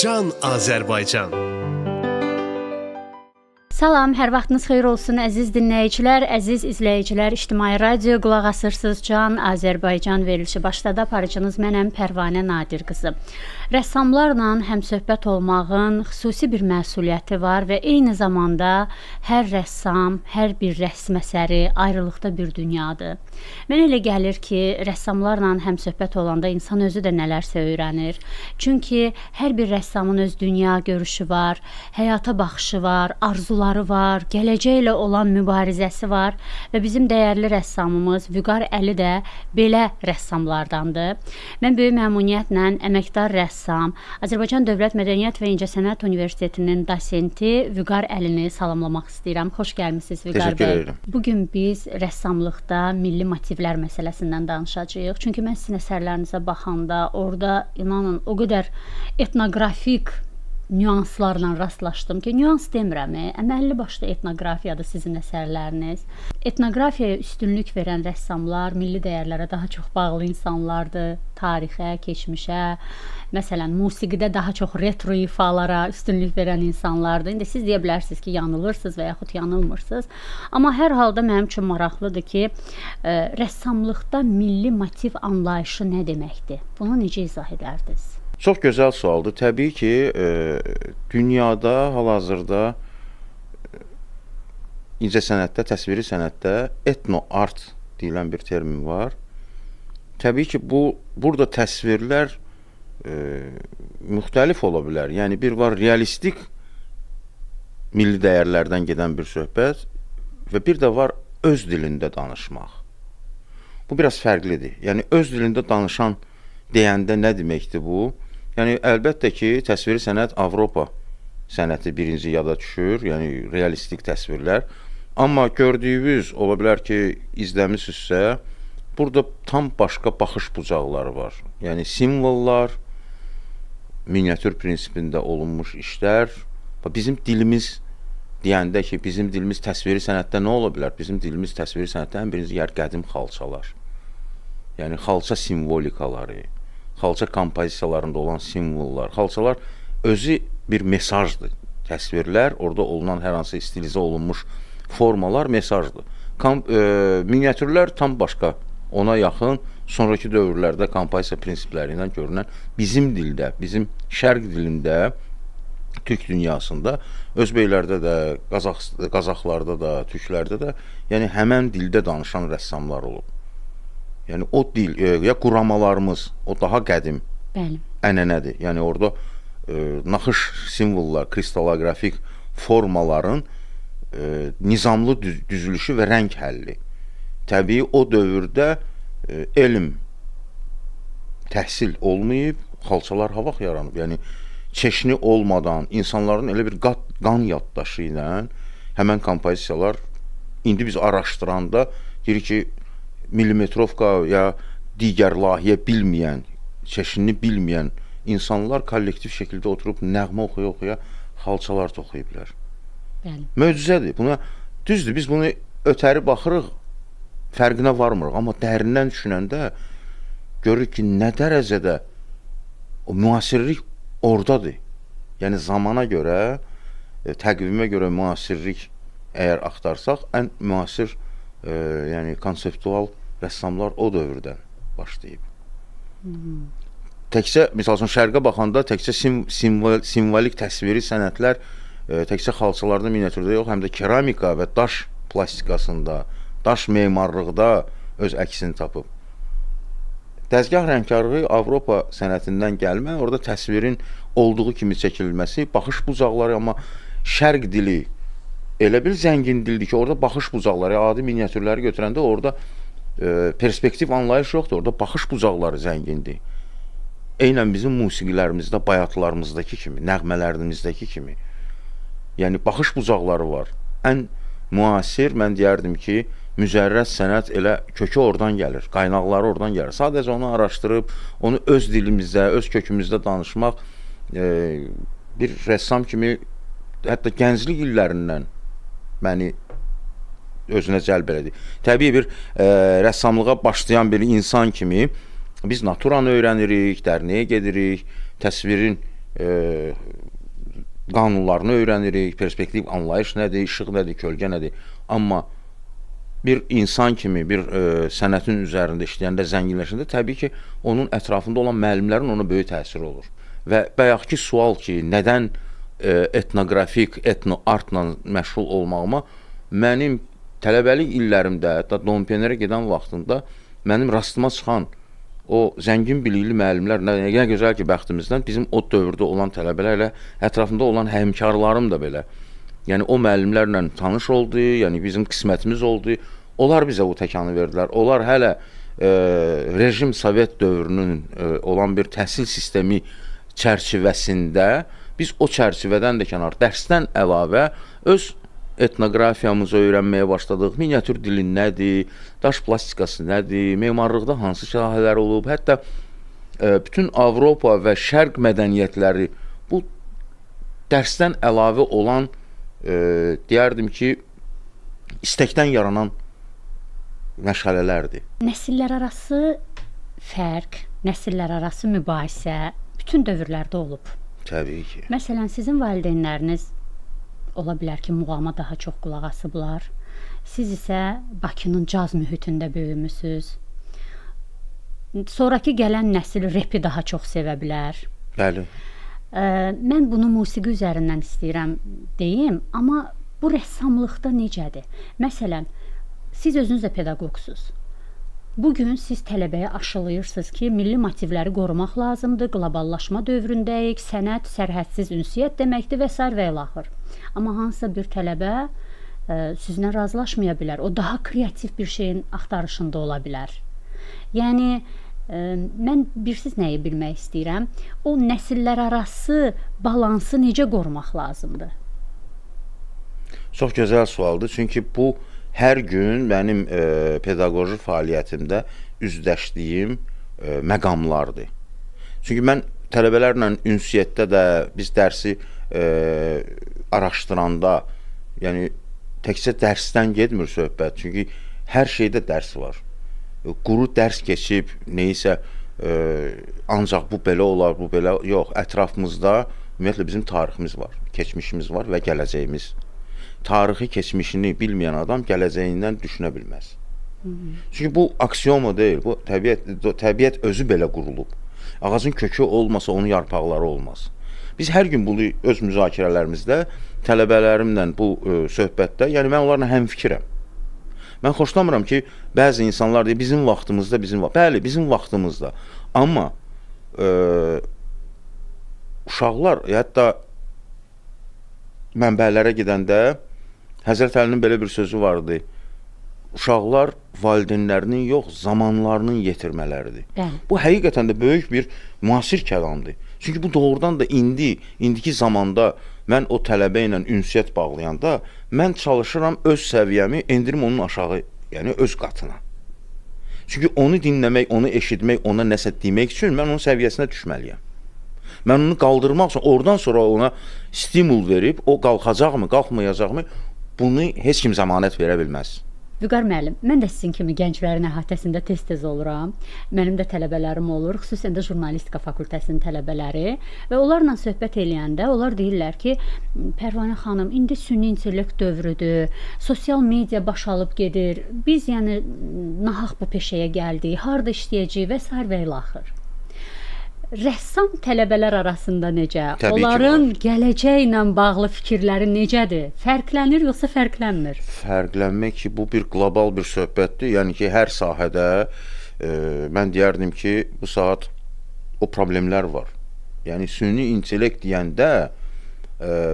Can Azərbaycan. Salam, hər vaxtınız xeyir olsun əziz dinləyicilər, əziz izləyicilər. İctimai radio qulaq asırsınız. Can Azərbaycan verilişi başladı. Aparıcınız mənəm Pərvanə Nadir qızı. Rəssamlarla həmsöhbət olmağın xüsusi bir məsuliyyəti var və eyni zamanda hər rəssam, hər bir rəsm əsəri ayrılıqda bir dünyadır. Mənə elə gəlir ki, rəssamlarla həmsöhbət olanda insan özü də nələrsə öyrənir. Çünki hər bir rəssamın öz dünya görüşü var, həyata baxışı var, arzuları var, gələcəklə olan mübarizəsi var və bizim dəyərli rəssamımız Vüqar Əli də belə rəssamlardandır. Mən böyük məmnuniyyətlə əməkdar rəssam, Azərbaycan Dövlət Mədəniyyət və İncəsənət Universitetinin dosenti Vüqar Əlini salamlamaq istəyirəm. Xoş gəlmisiniz Vüqar bəy. Bugün biz rəssamlıqda milli motivlər məsələsindən danışacağıq. Çünki mən sizin əsərlərinizə baxanda orada inanın o qədər etnoqrafik nüanslarla rastlaşdım ki, nüans demirəm, əməlli başlı etnoqrafiyadır sizin əsərləriniz. Etnoqrafiyaya üstünlük verən rəssamlar milli dəyərlərə daha çox bağlı insanlardır, tarixə, keçmişə, məsələn, musiqidə daha çox retro ifalara üstünlük verən insanlardır. İndi siz deyə bilərsiniz ki, yanılırsınız və yaxud yanılmırsınız. Amma hər halda mənim üçün maraqlıdır ki, rəssamlıqda milli motiv anlayışı nə deməkdir? Bunu necə izah edərdiniz? Çox gözəl sualdır. Təbii ki, dünyada hal-hazırda incəsənətdə, təsviri sənətdə etno-art deyilən bir termin var. Təbii ki, burada təsvirlər müxtəlif ola bilər. Yəni, bir var realistik milli dəyərlərdən gedən bir söhbət və bir də var öz dilində danışmaq. Bu biraz fərqlidir. Yəni, öz dilində danışan deyəndə nə deməkdir bu? Yəni, əlbəttə ki, təsviri sənət Avropa sənəti birinci yada düşür, yəni realistik təsvirlər. Amma gördüyünüz, ola bilər ki, izləmişsinizsə, burada tam başqa baxış bucaqları var. Yəni, simvollar, miniatür prinsipində olunmuş işlər. Bizim dilimiz deyəndə ki, bizim dilimiz təsviri sənətdə nə ola bilər? Bizim dilimiz təsviri sənətdə ən birinci yer qədim xalçalar. Yəni, xalça simvolikaları, xalça kompozisiyalarında olan simvollar. Xalçalar özü bir mesajdır. Təsvirlər, orada olunan hər hansı stilizə olunmuş formalar mesajdır. Miniatürlər tam başqa, ona yaxın, sonraki dövrlərdə kompozisiya prinsipləri ilə görünən bizim dildə, bizim şərq dilində, türk dünyasında, özbəklərdə də, qazaxlarda da, türklərdə də, yəni həmən dildə danışan rəssamlar olub. Yəni, o dil, ya quramalarımız, o daha qədim ənənədir. Yəni, orada naxış simvollar, kristaloqrafik formaların nizamlı düzülüşü və rəng həlli. Təbii, o dövrdə elm, təhsil olmayıb, xalçalar ha vaxt yaranıb. Yəni, çeşni olmadan, insanların elə bir qan yaddaşı ilə həmən kompozisiyalar, indi biz araşdıranda deyir ki, millimetrovka ya digər layihə bilməyən, çeşini bilməyən insanlar kollektiv şəkildə oturub nəğmə oxuya-oxuya xalçalar toxuyublar. Möcüzədir. Düzdür, biz bunu ötəri baxırıq, fərqinə varmırıq. Amma dərindən düşünəndə görürük ki, nə dərəcədə o müasirlik oradadır. Yəni, zamana görə, təqvimə görə müasirlik əgər axtarsaq, ən müasir yəni konseptual rəssamlar o dövrdən başlayıb. Təkcə, misal üçün, şərqə baxanda təkcə simvolik təsviri sənətlər təkcə xalçalarda, miniatürdə yox, həm də keramika və daş plastikasında, daş memarlıqda öz əksini tapıb. Dəzgah rəngkarlığı Avropa sənətindən gəlmə, orada təsvirin olduğu kimi çəkilməsi, baxış bucaqları, amma şərq dili elə bir zəngin dildir ki, orada baxış bucaqları, adi miniatürləri götürəndə orada perspektiv anlayış yoxdur, orada baxış bucaqları zəngindir. Eynən bizim musiqilərimizdə, bayatlarımızdakı kimi, nəğmələrimizdəki kimi. Yəni, baxış bucaqları var. Ən müasir, mən deyərdim ki, müzərrəz sənət elə kökü oradan gəlir, qaynaqları oradan gəlir. Sadəcə onu araşdırıb, onu öz dilimizdə, öz kökümüzdə danışmaq bir rəssam kimi, hətta gənclik illərindən məni özünə cəlb elədi. Təbii bir rəssamlığa başlayan bir insan kimi biz naturanı öyrənirik, dərnəyə gedirik, təsvirin qanunlarını öyrənirik, perspektiv anlayış nədir, işıq nədir, kölgə nədir. Amma bir insan kimi bir sənətin üzərində işləyəndə, zənginləşəndə təbii ki, onun ətrafında olan müəllimlərin ona böyük təsiri olur. Və bayaqki sual ki, nədən etnoqrafik, etnoartla məşğul olmağıma mənim tələbəlik illərimdə, hətta Dompenerə gedən vaxtında mənim rastıma çıxan o zəngin bilikli müəllimlər, nə gözəl ki, bəxtimizdən bizim o dövrdə olan tələbələrlə, ətrafında olan həmkarlarım da belə. Yəni, o müəllimlərlə tanış oldu, yəni bizim qismətimiz oldu. Onlar bizə o təkanı verdilər. Onlar hələ rejim Sovet dövrünün olan bir təhsil sistemi çərçivəsində biz o çərçivədən də kənar dərsdən əlavə öz etnoqrafiyamızı öyrənməyə başladıq. Miniatür dili nədir, daş plastikası nədir, memarlıqda hansı sahələr olub, hətta bütün Avropa və Şərq mədəniyyətləri bu dərsdən əlavə olan, deyərdim ki, istəkdən yaranan məşğələlərdir. Nəsillər arası fərq, nəsillər arası mübahisə bütün dövrlərdə olub. Təbii ki. Məsələn, sizin valideynləriniz ola bilər ki, muğama daha çox qulaq asıblar. Siz isə Bakının caz mühitində böyümüsünüz. Sonraki gələn nəsil repi daha çox sevə bilər. Bəli. Mən bunu musiqi üzərindən istəyirəm deyim, amma bu rəssamlıqda necədir? Məsələn, siz özünüz də pedaqoqsuz. Bugün siz tələbəyə aşılayırsınız ki, milli motivləri qorumaq lazımdır, qloballaşma dövründəyik, sənət, sərhədsiz ünsiyyət deməkdir və s. və ilaxır. Amma hansısa bir tələbə sizinlə razılaşmaya bilər. O daha kreativ bir şeyin axtarışında ola bilər. Yəni, mən birsiz nəyi bilmək istəyirəm? O nəsillər arası balansı necə qorumaq lazımdır? Çox gözəl sualdır. Çünki bu hər gün mənim pedaqoji fəaliyyətimdə üzləşdiyim məqamlardır. Çünki mən tələbələrlə ünsiyyətdə də biz dərsi araşdıranda, yəni təkcə dərsdən getmir söhbət. Çünki hər şeydə dərs var. Quru dərs keçib, neysə, ancaq bu belə olar, bu belə, yox, ətrafımızda ümumiyyətlə bizim tariximiz var, keçmişimiz var və gələcəyimiz. Tarixi keçmişini bilməyən adam gələcəyindən düşünə bilməz. Çünki bu aksiyoma deyil, bu təbiət özü belə qurulub. Ağacın kökü olmasa onun yarpaqları olmaz. Biz hər gün bunu öz müzakirələrimizdə tələbələrimlə bu söhbətdə, yəni mən onlarla həmfikirəm. Mən xoşlamıram ki, bəzi insanlar deyir, bizim vaxtımızda, bəli, bizim vaxtımızda. Amma uşaqlar, hətta mənbələrə gedəndə Həzrət Əlinin belə bir sözü vardı. Uşaqlar valideynlərinin yox, zamanlarının yetirmələridir. Bu həqiqətən də böyük bir müasir kəlamdır. Çünki bu doğrudan da indiki zamanda mən o tələbə ilə ünsiyyət bağlayanda mən çalışıram öz səviyyəmi endirim onun aşağı, yəni öz qatına. Çünki onu dinləmək, onu eşitmək, ona nəsə demək üçün mən onun səviyyəsinə düşməliyəm. Mən onu qaldırmaq üçün, oradan sonra ona stimul verib, o qalxacaqmı, qalxmayacaqmı, bunu heç kim zəmanət verə bilməz. Vüqar müəllim, mən də sizin kimi gənclərin əhatəsində tez-tez oluram. Mənim də tələbələrim olur, xüsusən də jurnalistika fakültəsinin tələbələri və onlarla söhbət eləyəndə onlar deyirlər ki, Pərvanə xanım, indi süni intellekt dövrüdür, sosial media başalıb gedir, biz yəni nahaq bu peşəyə gəldik, harda işləyəcəyik və s. və ilaxır. Rəssam tələbələr arasında necə? Onların gələcəklə bağlı fikirləri necədir? Fərqlənir yoxsa fərqlənmir? Fərqlənmək ki, bu bir qlobal bir söhbətdir. Yəni ki, hər sahədə mən deyərdim ki, bu saat o problemlər var. Yəni süni intellekt deyəndə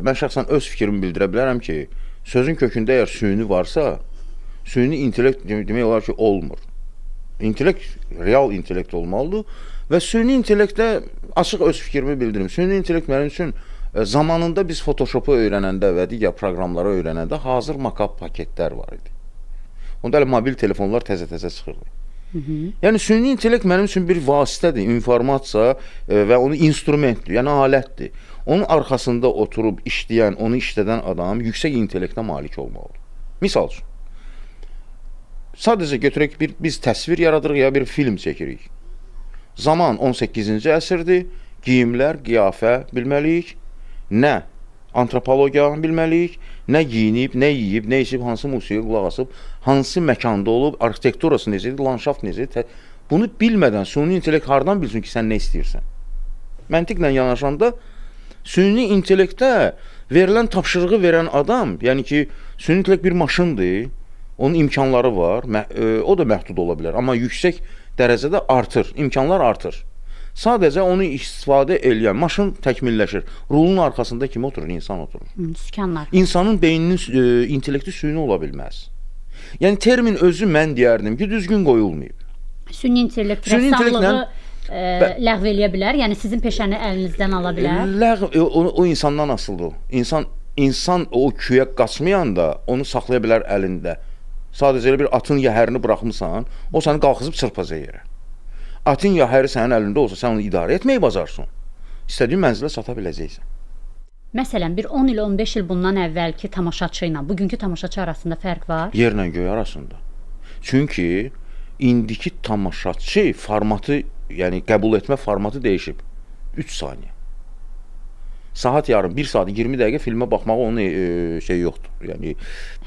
mən şəxsən öz fikrimi bildirə bilərəm ki, sözün kökündə əgər süni varsa, süni intellekt demək olar ki, olmur. İntellekt, real intellekt olmalıdır. Və süni intellektdə açıq öz fikrimi bildirim. Süni intellekt mənim üçün zamanında biz Photoshop'u öyrənəndə və digər proqramları öyrənəndə hazır makap paketlər var idi. Onda hələ mobil telefonlar təzə-təzə çıxırdı. Yəni süni intellekt mənim üçün bir vasitədir, informasiya və onu instrumentdir, yəni alətdir. Onun arxasında oturub işləyən, onu işlədən adam yüksək intellektə malik olmalıdır. Misal üçün, sadəcə götürək biz təsvir yaradırıq ya bir film çəkirik. Zaman 18-ci əsrdir, geyimlər, qiyafə bilməliyik, nə antropologiyanı bilməliyik, nə giyinib, nə yeyib, nə içib, hansı musiqiyə qulaq asıb, hansı məkanda olub, arxitekturası necədir, landşaft necədir. Bunu bilmədən süni intellekt hardan bilsin ki, sən nə istəyirsən? Məntiqlə yanaşanda süni intellektə verilən tapşırığı verən adam, yəni ki, süni intellekt bir maşındır, onun imkanları var, o da məhdud ola bilər, amma yüksək dərəcədə artır, imkanlar artır. Sadəcə onu istifadə eləyən maşın təkmilləşir. Rulun arxasında kim oturur? İnsan oturur. Sükanlar. İnsanın beyninin intellekti süni ola bilməz. Yəni termin özü mən deyərdim ki, düzgün qoyulmayıb. Süni intellekt rəssamlığı ləğv eləyə bilər? Yəni sizin peşəni əlinizdən ala bilər? O insandan asılıdır. İnsan o küyə qaçmayanda onu saxlaya bilər əlində. Sadəcə bir atın yəhərini buraxmısan, o səni qalxızıb çırpacaq yerə. Atın yəhəri sənin əlində olsa, sən onu idarə etməyi bacarsan, istədiyin mənzilə çata biləcəksən. Məsələn, bir 10 il, 15 il bundan əvvəlki tamaşaçı ilə bugünkü tamaşaçı arasında fərq var? Yerlə göy arasında. Çünki indiki tamaşaçı formatı, yəni qəbul etmə formatı dəyişib. 3 saniyə. Saat yarım, 1 saat, 20 dəqiqə filmə baxmağa onun şey yoxdur. Yəni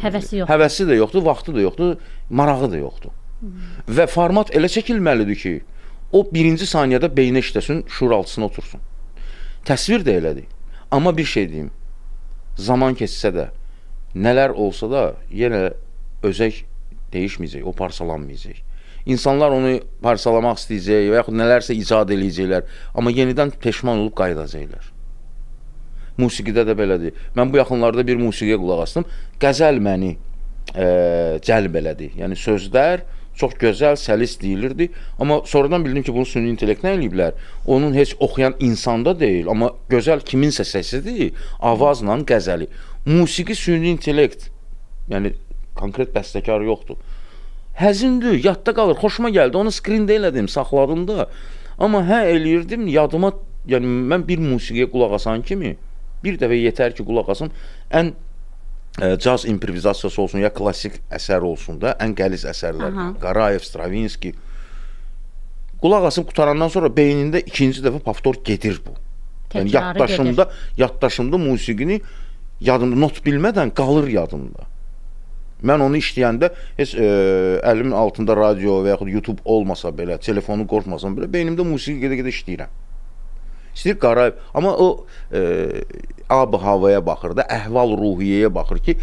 həvəsi yoxdur. Həvəsi də yoxdur, vaxtı da yoxdur, marağı da yoxdur. Və format elə çəkilməlidir ki, o birinci saniyədə beyninə işləsin, şuuraltısına otursun. Təsvir də elədir. Amma bir şey deyim, zaman keçsə də, nələr olsa da, yenə özək dəyişməyəcək, o parçalanmayacaq. İnsanlar onu parçalamaq istəyəcək və yaxud nələrsə icad eləyəcəklər, amma yenidən peşman olub qayıdacaqlar. Musiqidə də belədir. Mən bu yaxınlarda bir musiqiyə qulaq asdım, qəzəl məni cəlb elədi. Yəni sözlər çox gözəl, səlis deyilirdi. Amma sonradan bildim ki, bunu süni intellektlə eləyiblər. Onun heç oxuyan insanda deyil, amma gözəl kiminsə səsidir, avazla qəzəli. Musiqi süni intellekt, yəni konkret bəstəkar yoxdur. Həzindir, yadda qalır, xoşuma gəldi, onu skrində elədim, saxladım da. Amma eləyirdim, yadıma, yəni mən bir musiqiyə qulaq asan kimi, bir dəfə yetər ki, qulaq asım, ən caz improvizasiyası olsun, ya klassik əsər olsun da, ən qəliz əsərlər, Qarayev, Stravinski. Qulaq asıb qutarandan sonra beynində ikinci dəfə pavtor gedir bu. Yəni yaddaşımda musiqini yadımda, not bilmədən qalır yadımda. Mən onu işləyəndə heç əlimin altında radio və yaxud YouTube olmasa belə, telefonu qorxmasam belə, beynimdə musiqi gedə-gedə işləyirəm. İstəyir Qarayev, amma o ab-ı havaya baxır da, əhval-ruhiyyəyə baxır ki,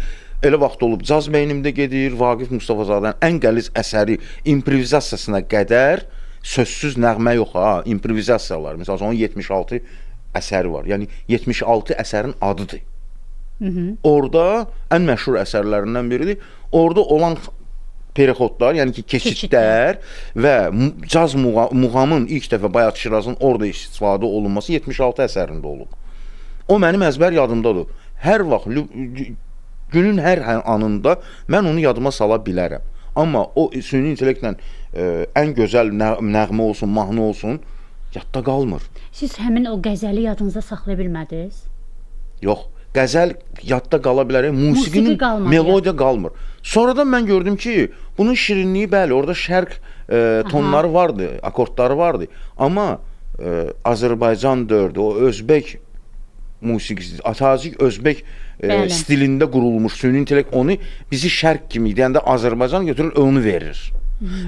elə vaxt olub caz beynimdə gedir, Vaqif Mustafazadənin ən qəliz əsəri improvizasiyasına qədər sözsüz nəğmə yox, improvizasiyalar. Məsələn, onun 76 əsəri var. Yəni 76 əsərin adıdır. Orada ən məşhur əsərlərindən biridir. Orada olan perixodlar, yəni ki, keçidlər və caz muğamın ilk dəfə Bayat Şirazın orada istifadə olunması 76 əsərində olub. O mənim əzbər yadımdadır. Hər vaxt, günün hər anında mən onu yadıma sala bilərəm. Amma o süni intellektlə ən gözəl nəğmə olsun, mahnı olsun, yadda qalmır. Siz həmin o qəzəli yadınıza saxlaya bilmədiniz? Yox. Qəzəl yadda qala bilər, musiqinin melodiya qalmır. Sonradan mən gördüm ki, bunun şirinliyi bəli, orada şərq tonları vardı, akordları vardı. Amma Azərbaycan dördü, o özbək musiqisi, Atacik özbək stilində qurulmuş süni intellekt onu bizi şərq kimi deyəndə Azərbaycan götürür, onu verir.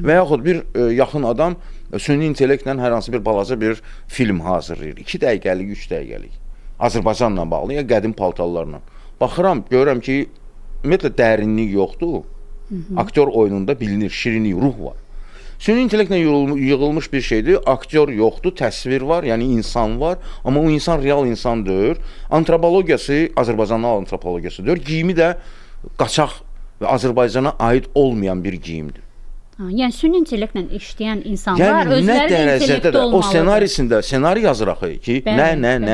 Və yaxud bir yaxın adam süni intellektlə hər hansı bir balaca bir film hazırlayır. 2 dəqiqəlik, 3 dəqiqəlik. Azərbaycanla bağlı, ya qədim paltarlarla. Baxıram, görürəm ki, ümumiyyətlə dərinlik yoxdur. Aktyor oyununda bilinir, şirinlik, ruh var. Süni intellektlə yığılmış bir şeydir. Aktyor yoxdur, təsvir var, yəni insan var. Amma o insan real insan deyil. Antropologiyası Azərbaycanın antropologiyasıdır. Giyimi də qaçaq və Azərbaycana aid olmayan bir giyimdir. Yəni süni intellektlə işləyən insanlar özləri intellekti olmalıdır. O ssenarisində, ssenari yazıraq ki, nə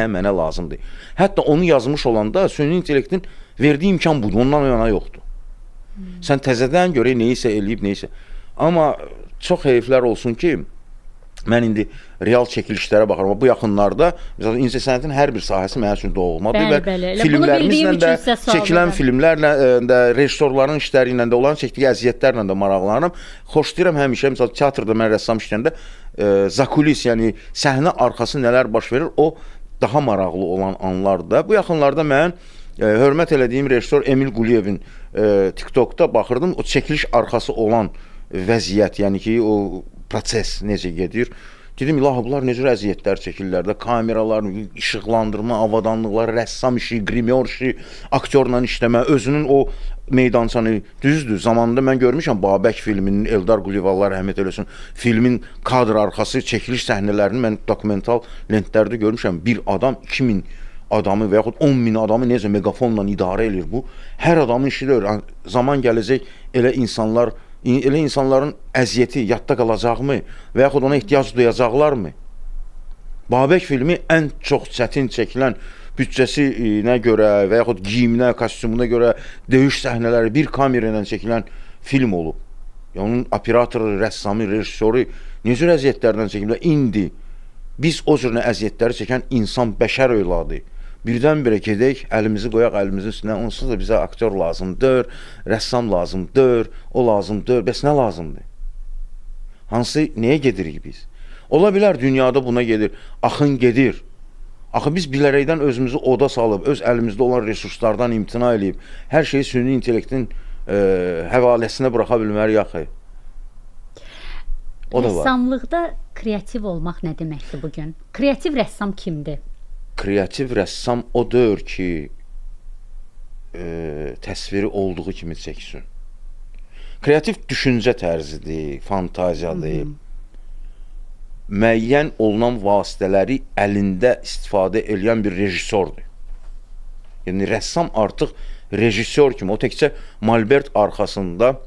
mənə lazımdır. Hətta onu yazmış olanda süni intellektin verdiyi imkan budur, ondan yana yoxdur. Sən təzədən görək neyisə eləyib, neyisə. Amma çox heyflər olsun ki, mən indi real çəkilişlərə baxıram. Bu yaxınlarda incəsənətin hər bir sahəsi mənim üçün doğulmadır və filmlərimizlə də, çəkilən filmlərlə də, rejissorların işləri ilə də olan çəkdiyi əziyyətlərlə də maraqlanıram. Xoşlayıram həmişə, məsələn, teatrda mən rəssam işləyəndə zakulis, yəni səhnə arxası nələr baş verir, o daha maraqlı olan anlardır. Bu yaxınlarda mən hörmət elədiyim rejissor Emil Quliyevin TikTokda baxırdım, o çəkiliş arxası olan vəziyyət, yəni ki, o proses necə gedir. Dedim, ilahi, bunlar necə əziyyətlər çəkirlər də, kameralar, işıqlandırma, avadanlıqlar, rəssam işi, grimyor işi, aktyorla işləmə, özünün o meydançanı, düzdür, zamanında mən görmüşəm Babək filminin, Eldar Quliyev rəhmət eləsin, filmin kadr arxası çəkiliş səhnələrini mən dokumental lentlərdə görmüşəm. Bir adam 2000 adamı və yaxud 10.000 adamı necə megafonla idarə edir bu. Hər adamın işi deyil. Zaman gələcək elə insanların əziyyəti yadda qalacaqmı və yaxud ona ehtiyac duyacaqlarmı? Babək filmi ən çox çətin çəkilən büdcəsinə görə və yaxud giyiminə, kostyumuna görə döyüş səhnələri bir kamera ilə çəkilən film olub. Onun operatoru, rəssamı, rejissoru necə əziyyətlərdən çəkiliblər? İndi biz o cür əziyyətləri çəkən insan, bəşər övladı. Birdən-birə gedək, əlimizi qoyaq əlimizin üstünə, onsuz da bizə aktyor lazımdır, rəssam lazımdır, o lazımdır, bəs nə lazımdır? Hansı, nəyə gedirik biz? Ola bilər dünyada buna gedir, axın gedir. Axı biz bilərəkdən özümüzü oda salıb, öz əlimizdə olan resurslardan imtina edib, hər şeyi süni intellektin həvaləsinə buraxa bilmərik axı. O da var. Rəssamlıqda kreativ olmaq nə deməkdir bugün? Kreativ rəssam kimdir? Kreativ rəssam o deyir ki, təsviri olduğu kimi çəksin. Kreativ düşüncə tərzidir, fantaziyadır. Müəyyən olunan vasitələri əlində istifadə edən bir rejissordur. Yəni, rəssam artıq rejissor kimi, o təkcə Malbert arxasında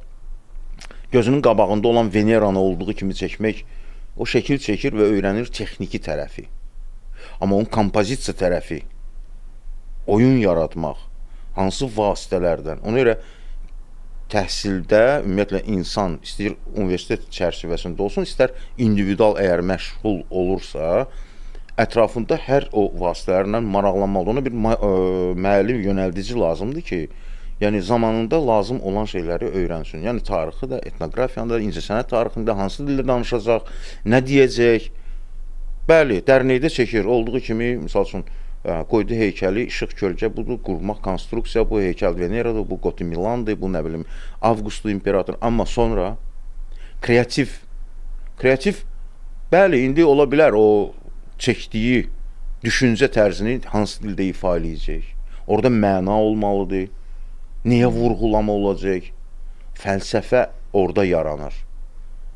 gözünün qabağında olan Veneranı olduğu kimi çəkmək, o şəkil çəkir və öyrənir texniki tərəfi. Amma onun kompozisiya tərəfi, oyun yaratmaq, hansı vasitələrdən, ona görə təhsildə ümumiyyətlə insan istəyir universitet çərçivəsində olsun, istər individual əgər məşğul olursa, ətrafında hər o vasitələrlə maraqlanmalıdır. Ona bir müəllim yönəldici lazımdır ki, yəni zamanında lazım olan şeyləri öyrənsin. Yəni tarixi də, etnografiyanı da, incəsənət tarixində hansı dildə danışacaq, nə deyəcək. Bəli, dərnəkdə çəkir, olduğu kimi, misal üçün, qoydu heykəli, işıq kölgə budur, qurmaq, konstruksiya, bu heykəl Veneradır, bu Qotimilandır, bu nə bilim, Avqustlu imperator. Amma sonra kreativ, bəli, indi ola bilər o çəkdiyi düşüncə tərzini hansı dildə ifa eləyəcək. Orada məna olmalıdır, niyə vurğulama olacaq, fəlsəfə orada yaranır.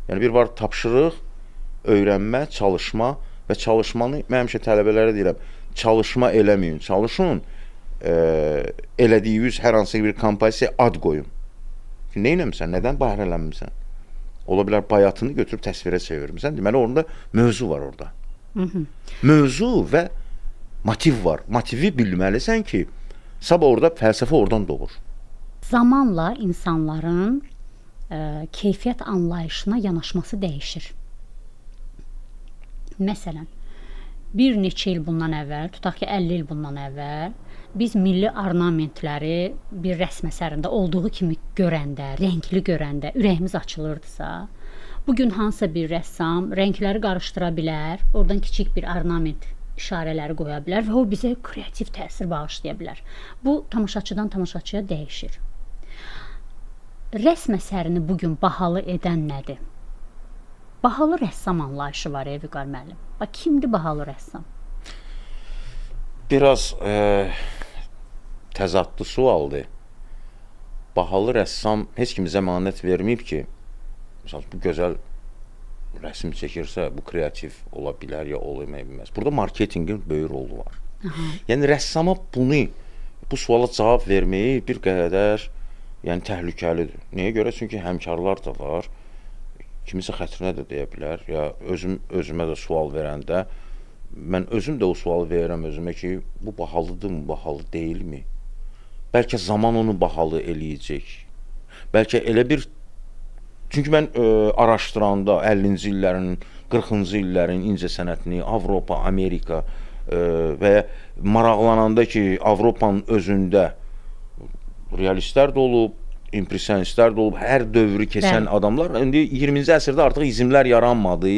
Yəni, bir var tapşırıq, öyrənmə, çalışma və çalışmanı, mən həmişə tələbələrə deyirəm, çalışma eləməyin, çalışın, elədiyiniz hər hansı bir kompozisiyaya ad qoyun. Nə eləmirsən, nədən bəhrələnmirsən? Ola bilər, bayatını götürüb təsvirə çevirmirsən, deməli, orada mövzu var orada. Mövzu və motiv var. Motivi bilməlisən ki, sabah orada fəlsəfə oradan doğur. Zamanla insanların keyfiyyət anlayışına yanaşması dəyişir. Məsələn, bir neçə il bundan əvvəl, tutaq ki, 50 il bundan əvvəl, biz milli ornamentləri bir rəsm əsərində olduğu kimi görəndə, rəngli görəndə ürəyimiz açılırdısa, bugün hansısa bir rəssam rəngləri qarışdıra bilər, oradan kiçik bir ornament işarələri qoya bilər və o bizə kreativ təsir bağışlaya bilər. Bu, tamaşaçıdan tamaşaçıya dəyişir. Rəsm əsərini bugün bahalı edən nədir? Bahalı rəssam anlayışı var, Vüqar müəllim. Bax, kimdir bahalı rəssam? Biraz təzadlı sualdır. Bahalı rəssam heç kim zəmanət verməyib ki, məsələn, bu gözəl rəsm çəkirsə, bu kreativ ola bilər ya olmaya bilməz. Burada marketinqin böyük rolu var. Yəni, rəssama bu suala cavab verməyi bir qədər təhlükəlidir. Nəyə görə? Çünki həmkarlar da var. Kimisə xətrinə də deyə bilər, ya özümə də sual verəndə, mən özüm də o sualı verirəm özümə ki, bu bahalıdırmı, bahalı deyilmi? Bəlkə zaman onu bahalı eləyəcək. Bəlkə elə bir... Çünki mən araşdıranda 50-ci illərin, 40-cı illərin incəsənətini, Avropa, Amerika və maraqlananda ki, Avropanın özündə realistlər də olub, impressionistlər də olub, hər dövrü keçən adamlar, indi 20-ci əsrdə artıq izmlər yaranmadı,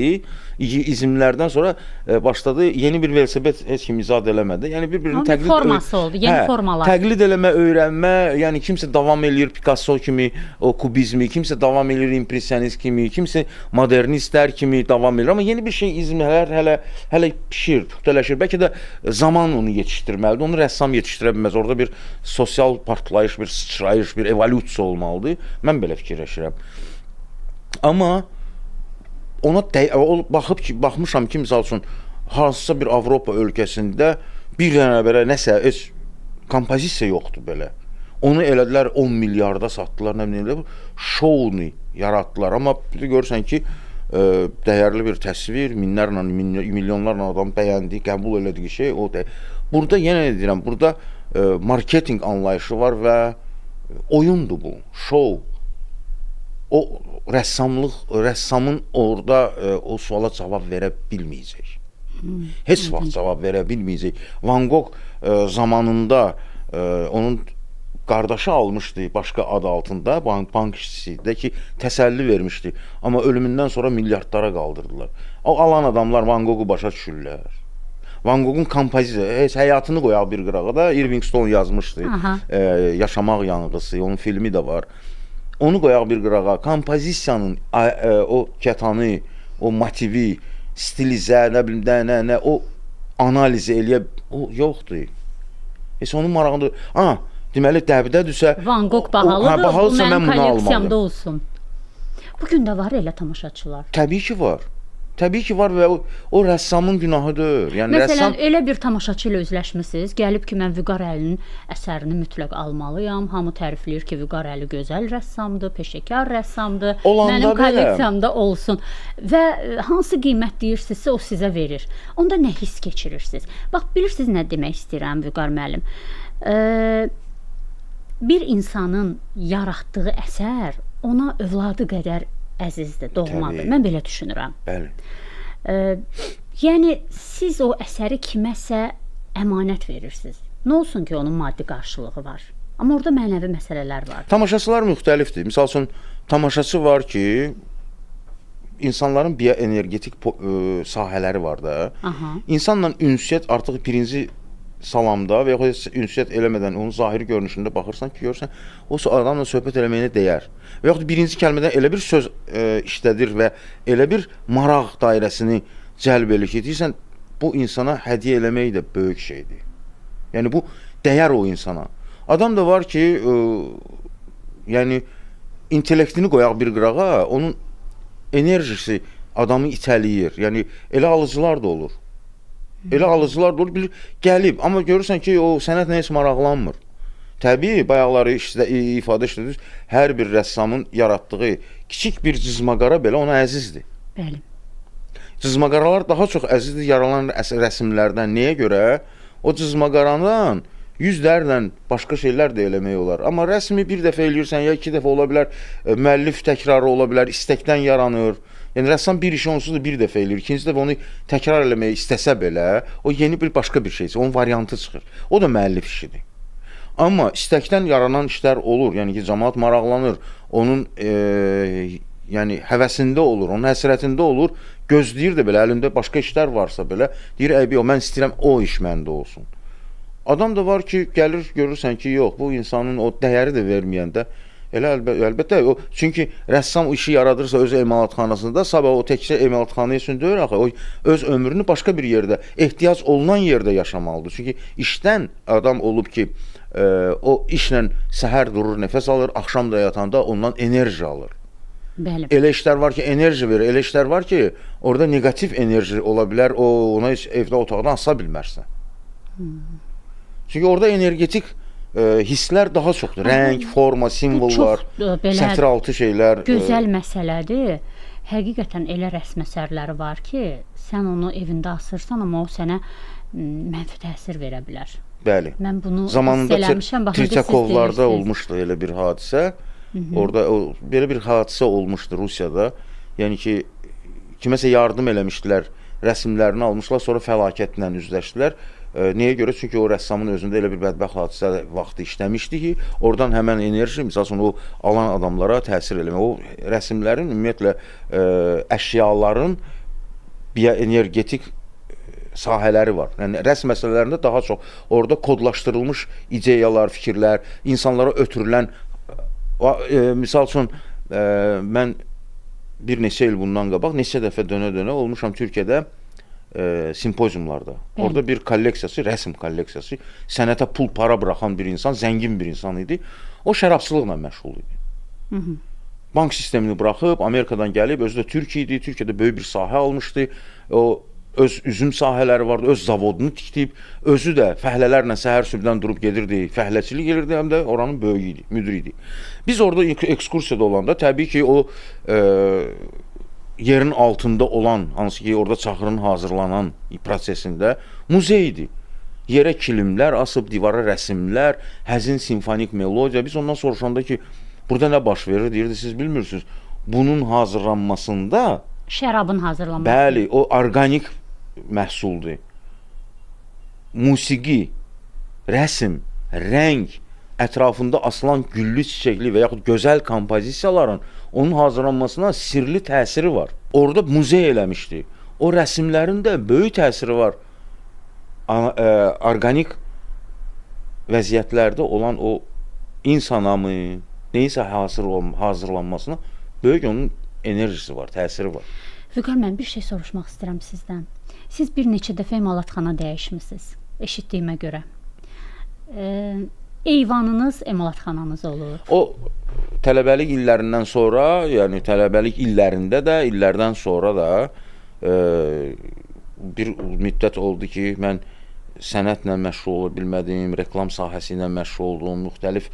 izimlərdən sonra başladı yeni bir velosiped heç kim icad eləmədi. Yəni bir-birini təqlid forması oldu, yeni formalar. Təqlid eləmə, öyrənmə, yəni kimsə davam eləyir Picasso kimi, o kubizmi, kimsə davam eləyir impressionist kimi, kimsə modernistlər kimi davam eləyir. Amma yeni bir şey izmlər hələ pişir, puxtalaşır. Bəlkə də zaman onu yetişdirməlidir. Onu rəssam yetişdirə bilməz. Orada bir sosial partlayış, bir sıçrayış, bir evolyusiya olmalıdır. Mən belə fikirləşirəm. Amma ona baxmışam ki, misal üçün hansısa bir Avropa ölkəsində bir dənə belə nəsə kompozisiya yoxdur belə. Onu elədilər 10 milyarda satdılar, nə bilim, şounu yaratdılar. Amma görürsən ki, dəyərli bir təsvir, minlərlə, milyonlarla adam bəyəndi, qəbul elədiyi şey o deyil. Burada yenə deyirəm, burada marketinq anlayışı var və oyundur bu, şov. O rəssamın orada o suala cavab verə bilməyəcək. Heç vaxt cavab verə bilməyəcək. Van Gogh zamanında onun qardaşı almışdı başqa adı altında, bank işçisidə ki, təsəlli vermişdi. Amma ölümündən sonra milyardlara qaldırdılar. O alan adamlar Van Goghu başa düşürlər. Van Goghun kompozisiya, həyatını qoyaq bir qırağa da, Irving Stone yazmışdı. Yaşamaq yanğısı, onun filmi də var. Onu qoyaq bir qırağa, kompozisiyanın o kətanı, o motivi, stilizə, nə bilim, nə, o analizi eləyə, o yoxdur. Heç onun marağında, deməli, dəbdədirsə, Van Gogh bahalıdır, bu mənim kolleksiyamda olsun. Bugün də var elə tamaşaçılar. Təbii ki var. Təbii ki var və o rəssamın günahıdır. Yəni, məsələn, elə bir tamaşaçı ilə üzləşmisiniz, gəlib ki, mən Vüqar Əlinin əsərini mütləq almalıyam, hamı tərifləyir ki, Vüqar Əli gözəl rəssamdır, peşəkar rəssamdır, mənim kolleksiyamda olsun və hansı qiymət deyirsinizsə, o sizə verir. Onda nə hiss keçirirsiniz? Bax, bilirsiniz nə demək istəyirəm Vüqar müəllim? Bir insanın yaratdığı əsər ona övladı qədər əzizdir, doğmadır. Mən belə düşünürəm. Bəli. Yəni, siz o əsəri kiməsə əmanət verirsiniz. Nə olsun ki, onun maddi qarşılığı var. Amma orada mənəvi məsələlər var. Tamaşaçılar müxtəlifdir. Misal üçün, tamaşaçı var ki, insanların bioenergetik sahələri var da. İnsanla ünsiyyət artıq birinci salamda və yaxud ünsiyyət eləmədən onun zahiri görünüşündə baxırsan ki, görürsən, o adamla söhbət eləməyinə dəyər. Və yaxud birinci kəlmədən elə bir söz işlədir və elə bir maraq dairəsini cəlb edir ki, deyirsən, bu insana hədiyyə eləmək də böyük şeydir. Yəni, bu dəyər o insana. Adam da var ki, yəni, intellektini qoyaq bir qırağa, onun enerjisi adamı itəliyir. Yəni, elə alıcılar da olur. Elə alıcılar da olur, bilir, gəlib. Amma görürsən ki, o sənətlə heç maraqlanmır. Təbii, bayaqları ifadə işlədir, hər bir rəssamın yaratdığı kiçik bir cızmaqara belə ona əzizdir. Bəli. Cızmaqaralar daha çox əzizdir yaralan rəsmlərdən. Nəyə görə? O cızmaqarandan yüzlərlə başqa şeylər də eləmək olar. Amma rəsmi bir dəfə eləyirsən, ya iki dəfə ola bilər, müəllif təkrarı ola bilər, istəkdən yaranır. Yəni, rəssam bir işi onsuz da bir dəfə eləyir. İkinci dəfə onu təkrar eləmək istəsə belə, o yeni bir başqa bir şeydir, onun variantı çıxır. O da müəllif işidir. Amma istəkdən yaranan işlər olur. Yəni ki, cəmaat maraqlanır, onun yəni, həvəsində olur, onun həsrətində olur, gözləyir də belə, əlində başqa işlər varsa belə, deyir, mən istəyirəm o iş məndə olsun. Adam da var ki, gəlir, görürsən ki, yox, bu insanın o dəyəri də verməyəndə, elə əlbəttə, çünki rəssam o işi yaradırsa öz emalatxanasında, sabah o təkcə emalatxana üçün deyir, axı, o öz ömrünü başqa bir yerdə, ehtiyac olunan yerdə yaşamalıdır. Çünki işdən adam olub ki, o işlə səhər durur, nəfəs alır, axşam da yatanda ondan enerji alır. Bəli. Elə işlər var ki, enerji verir, elə işlər var ki, orada negativ enerji ola bilər, ona heç evdə otaqdan asa bilmərsən. Çünki orada energetik hisslər daha çoxdur. Rəng, forma, simvollar, sətiraltı şeylər. Gözəl məsələdir. Həqiqətən elə rəsm əsərləri var ki, sən onu evində asırsan, amma o sənə mənfi təsir verə bilər. Bəli. Mən bunu zamanında hiss eləmişəm. Tretyakovlarda olmuşdu elə bir hadisə. Orada belə bir hadisə olmuşdu Rusiyada. Yəni ki, kiməsə yardım eləmişdilər, rəsmlərini almışlar, sonra fəlakətlə üzləşdilər. Nəyə görə? Çünki o rəssamın özündə elə bir bədbəxt hadisə vaxtı işləmişdi ki, oradan həmən enerji, misal o alan adamlara təsir eləmək. O rəsmlərin, ümumiyyətlə, əşyaların bioenergetik sahələri var. Yəni rəsm məsələlərində daha çox orada kodlaşdırılmış ideyalar, fikirlər, insanlara ötürülən misal üçün mən bir neçə il bundan qabaq neçə dəfə dönə-dönə olmuşam Türkiyədə simpoziumlarda. Orada bir kolleksiyası, rəsm kolleksiyası, sənətə pul, para buraxan bir insan, zəngin bir insan idi. O şərabçılıqla məşğul idi. Bank sistemini buraxıb, Amerikadan gəlib, özü də Türk idi, Türkiyədə böyük bir sahə almışdı. O öz üzüm sahələri vardı, öz zavodunu tikdib, özü də fəhlələrlə səhər sübdən durub gedirdi, fəhləçilik edirdi, həm də oranın böyüyü idi, müdür idi. Biz orada ekskursiyada olanda təbii ki o yerin altında olan, hansı ki orada çaxırın hazırlanan prosesində muzey idi. Yerə kilimlər asıb, divara rəsmlər, həzin simfonik melodiya. Biz ondan soruşanda ki, burada nə baş verir, deyirdi, siz bilmirsiniz. Bunun hazırlanmasında şərabın hazırlanması. Bəli, o orqanik məhsuldur. Musiqi, rəsm, rəng, ətrafında asılan güllü, çiçəkli və yaxud gözəl kompozisiyaların onun hazırlanmasına sirli təsiri var. Orada muzey eləmişdi. O rəsmlərin də böyük təsiri var. Orqanik vəziyyətlərdə olan o insanamı, neysə hazırlanmasına böyük onun enerjisi var, təsiri var. Vüqar, mən bir şey soruşmaq istəyirəm sizdən. Siz bir neçə dəfə emalatxana dəyişmisiniz, eşitdiyimə görə. Eyvanınız emalatxananız olur. O tələbəlik illərindən sonra, yəni tələbəlik illərində də, illərdən sonra da bir müddət oldu ki, mən sənətlə məşğul ola bilmədim, reklam sahəsi ilə məşğul oldum, müxtəlif,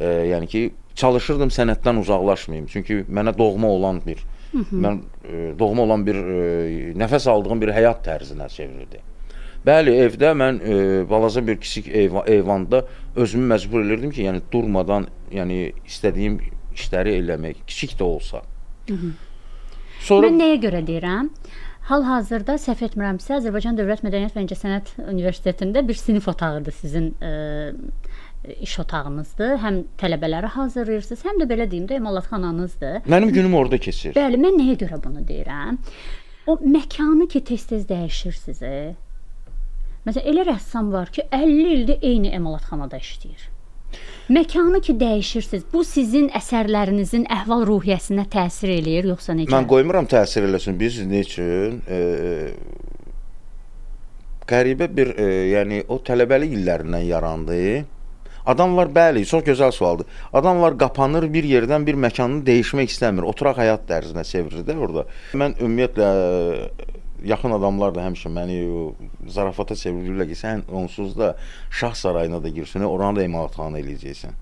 yəni ki, çalışırdım sənətdən uzaqlaşmayayım. Çünki mənə doğma olan bir nəfəs aldığım bir həyat tərzinə çevrildi. Bəli, evdə mən balaca bir kiçik eyvanda özümü məcbur edirdim ki, yəni durmadan, yəni istədiyim işləri eləmək, kiçik də olsa. Sonra mən nəyə görə deyirəm? Hal-hazırda səhv etmirəmsə, Azərbaycan Dövlət Mədəniyyət və İncəsənət Universitetində bir sinif otağıdır sizin iş otağınızdır. Həm tələbələri hazırlayırsınız, həm də belə deyim də emalatxananızdır. Mənim günüm orada keçir. Bəli, mən nəyə görə bunu deyirəm? O məkanı ki, tez-tez dəyişirsiniz. Məsələn, elə rəssam var ki, 50 ildir eyni emalatxanada işləyir. Məkanı ki, dəyişirsiniz. Bu sizin əsərlərinizin əhval-ruhiyyəsinə təsir eləyir, yoxsa necə? Mən qoymuram təsir eləsin. Biz nə üçün? Qəribə bir, yəni o tələbəlik illərindən yarandı. Adamlar, bəli, çox gözəl sualdır. Adamlar qapanır, bir yerdən bir məkanını dəyişmək istəmir. Oturaq həyat tərzinə çevirir də orada. Mən ümumiyyətlə, yaxın adamlar da həmişə məni zarafata çevirirlər ki, sən onsuz da Şah Sarayına da girsin, oranı da emalatxana eləyəcəksən.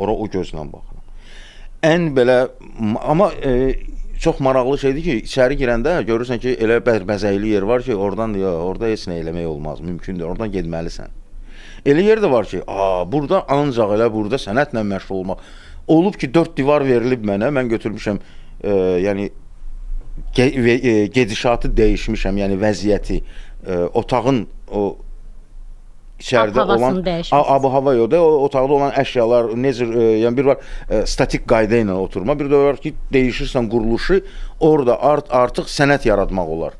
Ora o gözlə baxıram. Ən belə, amma çox maraqlı şeydir ki, içəri girəndə görürsən ki, elə bəzəkli yer var ki, orada heç nə eləmək olmaz, mümkündür, oradan getməlisən. Elə yer də var ki, burada ancaq elə burada sənətlə məşğul olmaq. Olub ki, 4 divar verilib mənə, mən götürmüşəm, yəni gedişatı dəyişmişəm, yəni vəziyyəti, otağın o içəridə olan ab-hava yox da, o otaqda olan əşyalar, necə, yəni bir var statik qayda ilə oturma, bir də var ki, dəyişirsən quruluşu, orada artıq sənət yaratmaq olar.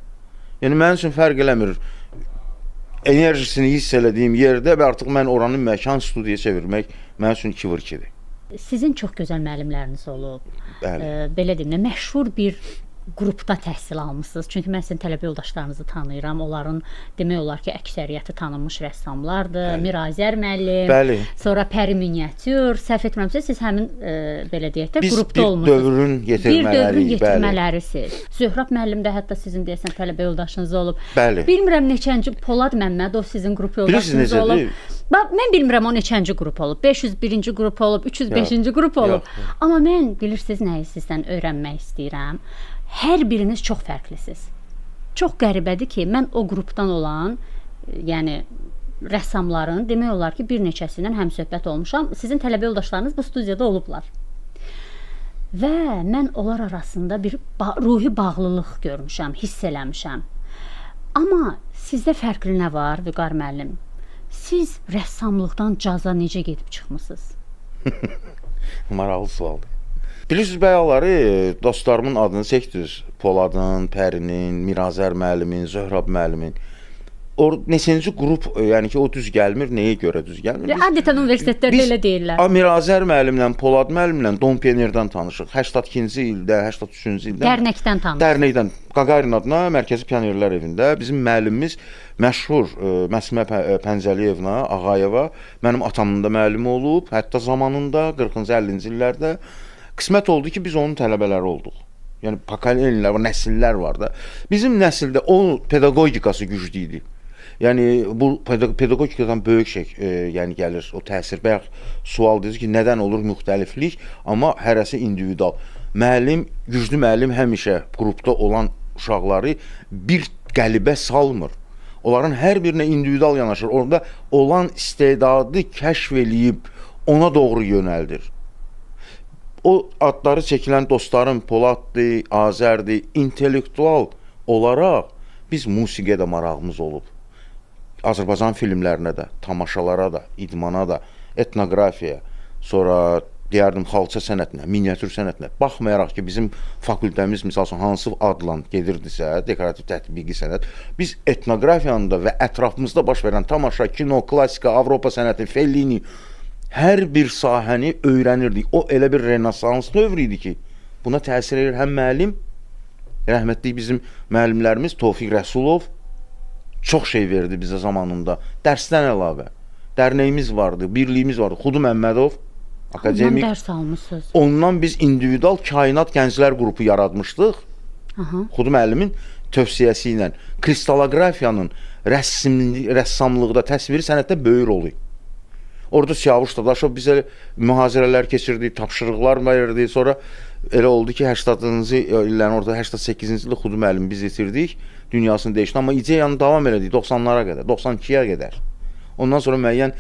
Yəni mənim üçün fərq eləmir. Enerjisini hiss elədiyim yerdə və artıq mən oranın məkan studiya çevirmək mənim üçün 2-2-dir. Sizin çox gözəl müəllimləriniz olub. Belə deyim, məşhur bir qrupda təhsil almısınız. Çünki mən sizin tələbə yoldaşlarınızı tanıyıram. Onların demək olar ki, əksəriyyəti tanınmış rəssamlardır. Mirazər müəllim, sonra Pəri Miniatür. Səhv etmirəmsə, siz həmin belə deyək də qrupda olmusunuz. Bir dövrün yetirmələrisiz. Zöhrab müəllim də hətta sizin deyəsən tələbə yoldaşınız olub. Bilmirəm neçənci Polad Məmmədov sizin qrup yoldaşınız olub. Mən bilmirəm o neçənci qrup olub. 501-ci qrup olub, 305-ci qrup olub. Amma mən bilirsiniz nəyi sizdən öyrənmək istəyirəm. Hər biriniz çox fərqlisiniz. Çox qəribədir ki, mən o qrupdan olan, yəni rəssamların demək olar ki, bir neçəsindən həmsöhbət olmuşam. Sizin tələbə yoldaşlarınız bu studiyada olublar. Və mən onlar arasında bir ruhi bağlılıq görmüşəm, hiss eləmişəm. Amma sizdə fərqli nə var, Vüqar müəllim? Siz rəssamlıqdan caza necə gedib çıxmısınız? Maraqlı sualdır. Bilirsiniz, bəyaları dostlarımın adını çəkdiniz. Poladın, Pərinin, Mirazər müəllimin, Zöhrab müəllimin. Neçənci qrup, yəni ki, o düz gəlmir, nəyə görə düz gəlmir? Adətən universitetlərdə elə deyirlər. Mirazər müəllimlə, Polad müəllimlə Dom Pionerdən tanışıq. 82-ci ildə, 83-cü ildə. Dərnəkdən tanışıq. Dərnəkdən. Qaqarin adına Mərkəzi Pionerlər evində bizim müəllimimiz məşhur Məsmə Pəncəliyevna Ağayeva mənim atamın da müəllimi olub. Hətta zamanında 40-cı 50-ci illərdə qismət oldu ki, biz onun tələbələri olduq. Yəni pokolenlər var, nəsillər var da. Bizim nəsildə o pedaqogikası güclü idi. Yəni bu pedaqogikadan böyük şey yəni gəlir, o təsir. Bayaq sual dedi ki, nədən olur müxtəliflik, amma hərəsi individual. Müəllim, güclü müəllim həmişə qrupda olan uşaqları bir qəlibə salmır. Onların hər birinə individual yanaşır. Orada olan istedadı kəşf eləyib ona doğru yönəldir. O adları çəkilən dostlarım Poladdır, Azərdir, intellektual olaraq biz musiqiyə də marağımız olub. Azərbaycan filmlərinə də, tamaşalara da, idmana da, etnoqrafiyaya, sonra deyərdim xalça sənətinə, miniatür sənətinə. Baxmayaraq ki, bizim fakültəmiz misal üçün hansı adla gedirdisə, dekorativ tətbiqi sənət, biz etnoqrafiyanı da və ətrafımızda baş verən tamaşa, kino, klassika, Avropa sənəti, Fellini, hər bir sahəni öyrənirdik. O elə bir renesans dövrü idi ki, buna təsir edir həm müəllim, rəhmətli bizim müəllimlərimiz Tofiq Rəsulov çox şey verdi bizə zamanında. Dərsdən əlavə. Dərnəyimiz vardı, birliyimiz vardı. Xudu Məmmədov, akademik. Ondan dərs almışsınız. Ondan biz individual kainat gənclər qrupu yaratmışdıq. Xudu müəllimin tövsiyəsi ilə. Kristalografiyanın rəssamlıqda, təsviri sənətdə böyük rolu. Orada Siyavuş Dadaşov bizə mühazirələr keçirdi, tapşırıqlar verirdi. Sonra elə oldu ki, 80-cı illərin orada 88-ci ildə Xudu müəllimi biz itirdik. Dünyasını dəyişdi. Amma ideyanı davam elədik 90-lara qədər, 92-yə qədər. Ondan sonra müəyyən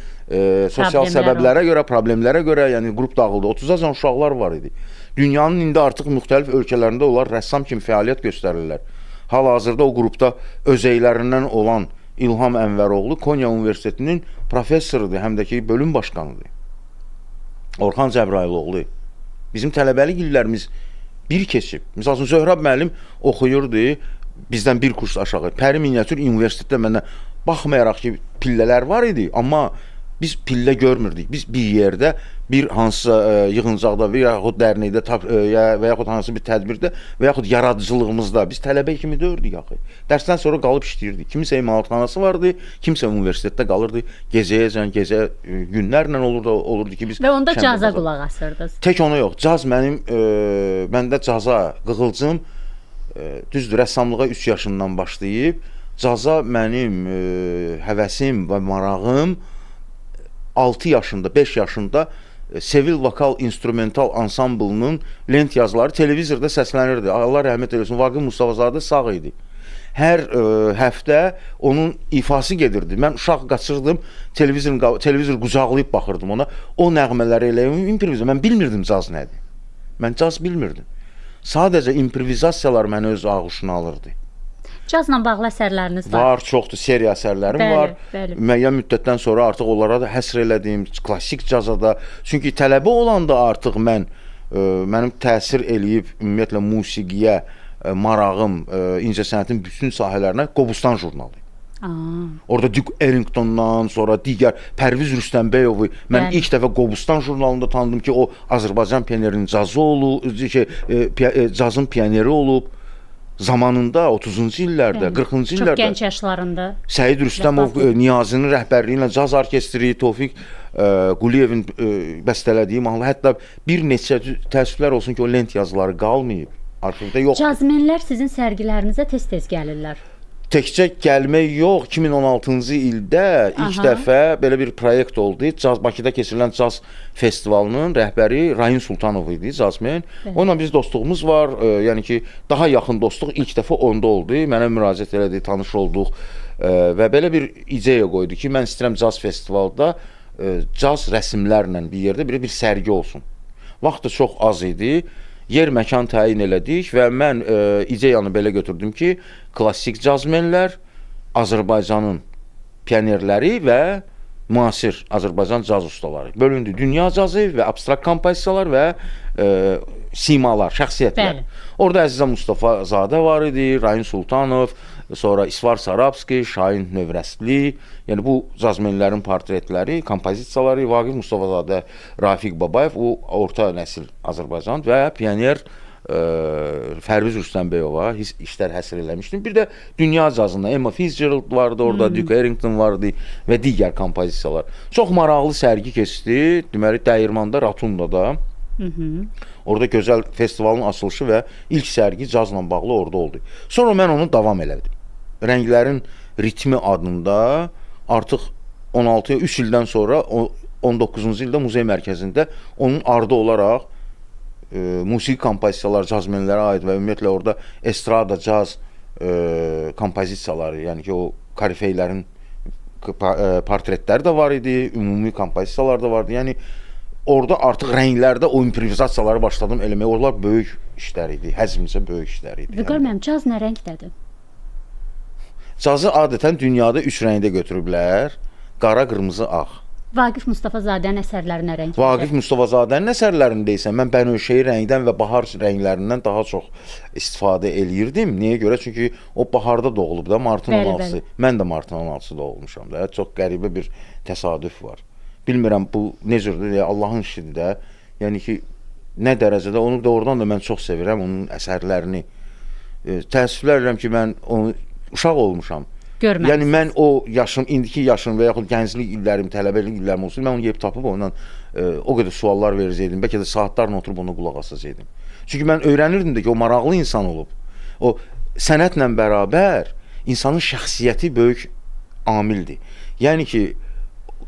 sosial səbəblərə görə, problemlərə görə, yəni qrup dağıldı. 30-a uşaqlar var idi. Dünyanın indi artıq müxtəlif ölkələrində onlar rəssam kimi fəaliyyət göstərirlər. Hal-hazırda o qrupda özəklərindən olan İlham Ənvəroğlu Konya Universitetinin professorudur, həm də ki, bölüm başqanıdır. Orxan Cəbrayıloğlu. Bizim tələbəlik illərimiz bir keçib. Misal üçün, Zöhrab müəllim oxuyurdu, bizdən bir kurs aşağı. Pəri Miniatür Universitetdə məndən baxmayaraq ki, pillələr var idi, amma biz pillə görmürdük. Biz bir yerdə, bir hansısa yığıncaqda və yaxud dərnəkdə və yaxud hansı bir tədbirdə və yaxud yaradıcılığımızda biz tələbə kimi dördük axı. Dərsdən sonra qalıb işləyirdik. Kimisə imalatxanası vardı, kimsə universitetdə qalırdı. Gecəyəcən, gecə günlərlə olurdu ki, biz... Və onda caza qulaq asırdınız. Tək onu yox. Caz məndə caza qığılcım, düzdür, rəssamlığa 3 yaşından başlayıb, caza mənim həvəsim və marağım 6 yaşında, 5 yaşında Sevil Vokal İnstrumental Ansamblının lent yazıları televizorda səslənirdi. Allah rəhmət eləsin, Vaqif Mustafazadə sağ idi. Hər həftə onun ifası gedirdi. Mən uşaq qaçırdım, televizor qucaqlayıb baxırdım ona. O nəğmələri elə improvizasiya. Mən bilmirdim caz nədir. Mən caz bilmirdim. Sadəcə improvizasiyalar məni öz ağuşuna alırdı. Cazla bağlı əsərləriniz var? Var, çoxdur, seriya əsərlərim var. Müəyyən müddətdən sonra artıq onlara da həsr elədim, klassik caza da. Çünki tələbə olanda artıq mənim təsir eləyib ümumiyyətlə musiqiyə marağım, incəsənətin bütün sahələrinə Qobustan jurnalı. Orada Duke Ellingtondan sonra digər Pərviz Rüstəmbəyovu mən ilk dəfə Qobustan jurnalında tanıdım ki, o Azərbaycan pionerinin cazı olub, cazın pioneri olub. Zamanında 30-cu illərdə, 40-cı illərdə çox gənc yaşlarında Səid Rüstəmov Niyazinin rəhbərliyi ilə caz orkestri, Tofiq Quliyevin bəstələdiyi mahnı, hətta bir neçə təəssüflər olsun ki, o lent yazıları qalmayıb, arxivdə yoxdur. Cazmenlər sizin sərgilərinizə tez-tez gəlirlər. Təkcə gəlmək yox, 2016-cı ildə ilk dəfə belə bir proyekt oldu. Bakıda keçirilən caz festivalının rəhbəri Rayin Sultanov idi, cazmen. Onunla biz dostluğumuz var, yəni ki, daha yaxın dostluq ilk dəfə onda oldu. Mənə müraciət elədi, tanış olduq və belə bir ideya qoydu ki, mən istəyirəm caz festivalda caz rəsmlərlə bir yerdə bir sərgi olsun. Vaxtı çox az idi. Yer məkan təyin elədik və mən ideyanı belə götürdüm ki, klassik cazmenlər, Azərbaycanın pionerləri və müasir Azərbaycan caz ustaları bölündü. Dünya cazı və abstrakt kompozisiyalar və simalar, şəxsiyyətlər. Bəli. Orada Əzizə Mustafazadə var idi, Rayin Sultanov, sonra İsvar Sarabski, Şahin Növrəstli, yəni bu cazmenlərin portretləri, kompozisiyaları, Vaqif Mustafazadə, Rafiq Babayev, o orta nəsil Azərbaycan və pioner Fərviz Rüstəmbəyova işlər həsr eləmişdim. Bir də dünya cazında Emma Fitzgerald vardı orada, Duke Ellington vardı və digər kompozisiyalar. Çox maraqlı sərgi keçdi. Deməli, Dəyirmanda, Ratundada. Orada gözəl festivalın açılışı və ilk sərgi cazla bağlı orada oldu. Sonra mən onu davam elədim. Rənglərin ritmi adında artıq 3 ildən sonra 19-cu ildə muzey mərkəzində onun ardı olaraq musiqi kompozisiyalar cazmenlərə aid və ümumiyyətlə orada estrada, caz kompozisiyaları, yəni ki, o korifeylərin portretləri də var idi, ümumi kompozisiyalar da vardı. Yəni orada artıq rənglərdə o improvizasiyaları başladım eləməyə. Onlar böyük işlər idi, həzmcə böyük işlər idi. Vüqar müəllim, caz nə rəngdədir? Cazı adətən dünyada 3 rəngdə götürüblər: qara, qırmızı, ağ. Vaqif Mustafazadənin əsərlərinə rəngdədir. Vaqif Mustafazadənin əsərlərində isə mən bənövşəyi rəngdən və bahar rənglərindən daha çox istifadə eləyirdim. Niyə görə? Çünki o baharda doğulub da, martın 16-sı. Mən də martın 16-sı doğulmuşam da. Çox qəribə bir təsadüf var. Bilmirəm bu necədir, Allahın işidir də. Yəni ki, nə dərəcədə onu da oradan da mən çox sevirəm, onun əsərlərini. Təəssüflər edirəm ki, mən onu uşaq olmuşam. Görməlisiniz. Yəni mən o yaşım, indiki yaşım və yaxud gənclik illərim, tələbəlik illərim olsun, mən onu yeyib tapıb ondan o qədər suallar verəcəkdim. Bəlkə də saatlarla oturub ona qulaq asacaqdım. Çünki mən öyrənirdim də ki, o maraqlı insan olub. O sənətlə bərabər insanın şəxsiyyəti böyük amildir. Yəni ki,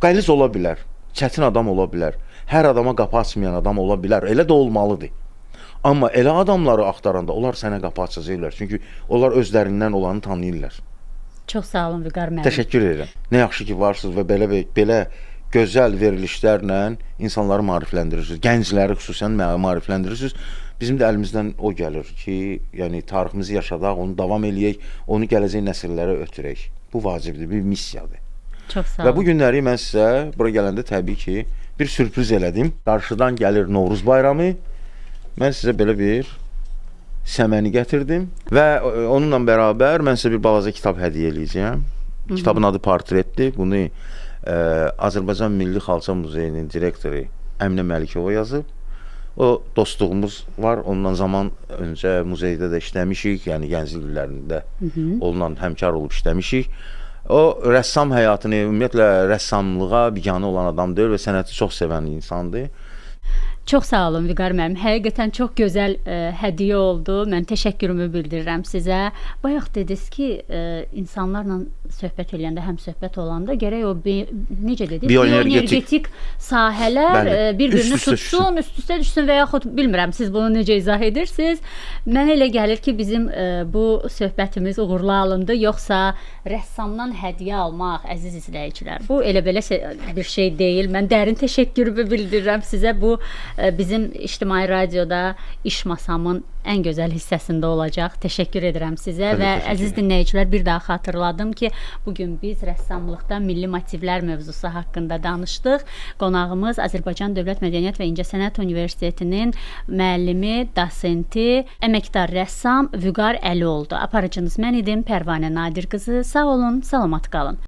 qəliz ola bilər, çətin adam ola bilər, hər adama qapı açmayan adam ola bilər, elə də olmalıdır. Amma elə adamları axtaranda onlar sənə qapı açacaqlar. Çünki onlar özlərindən olanı tanıyırlar. Çox sağ olun Vüqar müəllim. Təşəkkür edirəm. Nə yaxşı ki, varsınız və belə gözəl verilişlərlə insanları maarifləndirirsiniz. Gəncləri xüsusən maarifləndirirsiniz. Bizim də əlimizdən o gəlir ki, yəni tariximizi yaşadaq, onu davam eləyək, onu gələcək nəsillərə ötürək. Bu vacibdir, bir missiyadır. Çox sağ olun. Və bu günləri mən sizə bura gələndə təbii ki, bir sürpriz elədim. Qarşıdan gəlir Novruz bayramı. Mən sizə belə bir səməni gətirdim və onunla bərabər mən sizə bir balaca kitab hədiyyə eləyəcəyəm. Kitabın adı Portretdir. Bunu Azərbaycan Milli Xalça Muzeyinin direktoru Əminə Məlikova yazıb. O dostluğumuz var. Ondan zaman öncə muzeydə də işləmişik, yəni gənclik illərində onunla həmkar olub işləmişik. O rəssam həyatını, ümumiyyətlə rəssamlığa biganə olan adam deyil və sənəti çox sevən insandır. Çox sağ olun Vüqar müəllim. Həqiqətən çox gözəl hədiyyə oldu. Mən təşəkkürümü bildirirəm sizə. Bayaq dediniz ki, insanlarla söhbət eləyəndə, həm söhbət olanda gərək o necə dediniz? Bioenergetik sahələr bir-birini tutsun, üst-üstə düşsün və yaxud bilmirəm siz bunu necə izah edirsiniz. Mənə elə gəlir ki, bizim bu söhbətimiz uğurlu alındı, yoxsa rəssamdan hədiyyə almaq, əziz izləyicilər. Bu elə belə bir şey deyil. Mən dərin təşəkkürümü bildirirəm sizə. Bu bizim İctimai Radioda iş masamın ən gözəl hissəsində olacaq. Təşəkkür edirəm sizə və əziz dinləyicilər, bir daha xatırladım ki, bugün biz rəssamlıqda milli motivlər mövzusu haqqında danışdıq. Qonağımız Azərbaycan Dövlət Mədəniyyət və İncəsənət Universitetinin müəllimi, dosenti, əməkdar rəssam Vüqar Əli oldu. Aparıcınız mən idim, Pərvanə Nadir qızı. Sağ olun, salamat qalın.